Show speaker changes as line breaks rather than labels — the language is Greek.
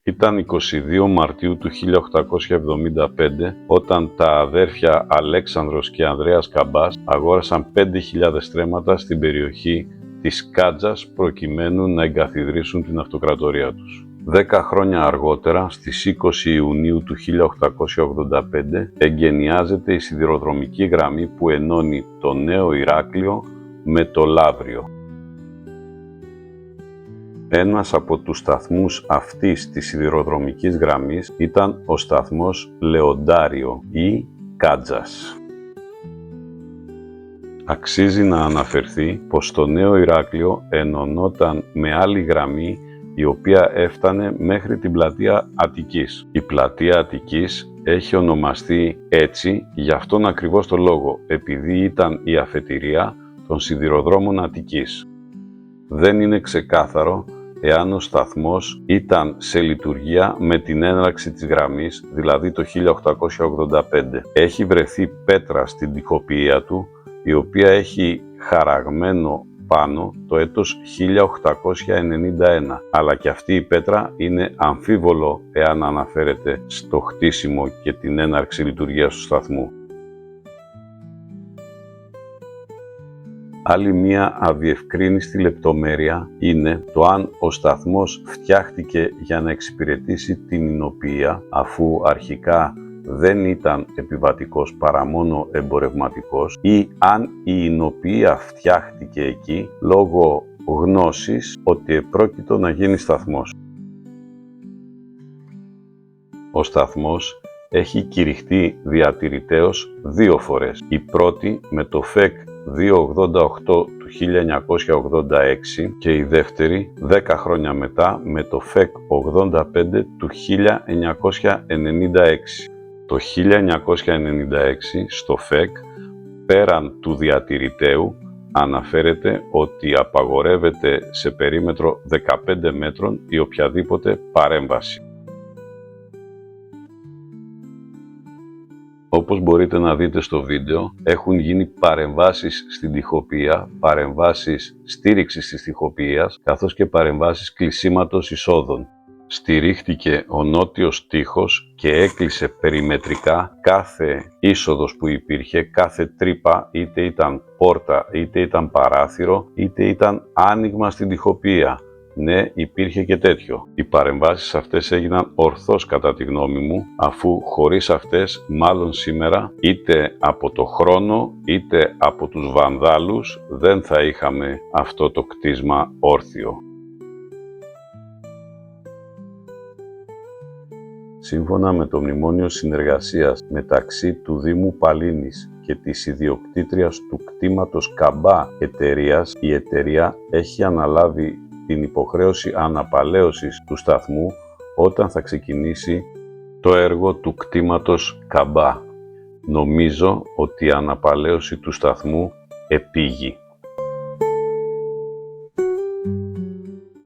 Ήταν 22 Μαρτίου του 1875 όταν τα αδέρφια Αλέξανδρος και Ανδρέας Καμπάς αγόρασαν 5.000 στρέμματα στην περιοχή της Κάτζας προκειμένου να εγκαθιδρύσουν την αυτοκρατορία τους. 10 χρόνια αργότερα, στις 20 Ιουνίου του 1885, εγκαινιάζεται η σιδηροδρομική γραμμή που ενώνει το Νέο Ηράκλειο με το Λαύριο. Ένας από τους σταθμούς αυτής της σιδηροδρομικής γραμμής ήταν ο σταθμός Λεοντάριο ή Κάτζας. Αξίζει να αναφερθεί πως το Νέο Ηράκλειο ενωνόταν με άλλη γραμμή η οποία έφτανε μέχρι την πλατεία Αττικής. Η πλατεία Αττικής έχει ονομαστεί έτσι για αυτόν ακριβώς το λόγο, επειδή ήταν η αφετηρία των σιδηροδρόμων Αττικής. Δεν είναι ξεκάθαρο εάν ο σταθμός ήταν σε λειτουργία με την έναρξη της γραμμής, δηλαδή το 1885. Έχει βρεθεί πέτρα στην τοιχοποιία του, η οποία έχει χαραγμένο πάνω το έτος 1891, αλλά και αυτή η πέτρα είναι αμφίβολο εάν αναφέρεται στο χτίσιμο και την έναρξη λειτουργίας του σταθμού. Άλλη μία αδιευκρίνιστη λεπτομέρεια είναι το αν ο σταθμός φτιάχτηκε για να εξυπηρετήσει την Ινοποιία, αφού αρχικά δεν ήταν επιβατικός παρά μόνο εμπορευματικός, ή αν η Ινοποιία φτιάχτηκε εκεί λόγω γνώσης ότι επρόκειτο να γίνει σταθμός. Ο σταθμός έχει κηρυχτεί διατηρητέως 2 φορές. Η πρώτη με το ΦΕΚ 288 του 1986 και η δεύτερη 10 χρόνια μετά με το ΦΕΚ 85 του 1996. Το 1996 στο ΦΕΚ, πέραν του διατηρηταίου, αναφέρεται ότι απαγορεύεται σε περίμετρο 15 μέτρων η οποιαδήποτε παρέμβαση. Όπως μπορείτε να δείτε στο βίντεο, έχουν γίνει παρεμβάσεις στην τοιχοποιία, παρεμβάσεις στήριξης της τοιχοποιίας, καθώς και παρεμβάσεις κλεισίματος εισόδων. Στηρίχτηκε ο νότιος τοίχος και έκλεισε περιμετρικά κάθε είσοδος που υπήρχε, κάθε τρύπα, είτε ήταν πόρτα, είτε ήταν παράθυρο, είτε ήταν άνοιγμα στην τοιχοποιία. Ναι, υπήρχε και τέτοιο. Οι παρεμβάσεις αυτές έγιναν ορθώς κατά τη γνώμη μου, αφού χωρίς αυτές μάλλον σήμερα είτε από το χρόνο είτε από τους Βανδάλους δεν θα είχαμε αυτό το κτίσμα όρθιο. Σύμφωνα με το Μνημόνιο Συνεργασίας μεταξύ του Δήμου Παλίνης και της ιδιοκτήτριας του κτήματος Καμπά εταιρείας, η εταιρεία έχει αναλάβει την υποχρέωση αναπαλαίωσης του σταθμού όταν θα ξεκινήσει το έργο του κτήματος Καμπά. Νομίζω ότι η αναπαλαίωση του σταθμού επήγει.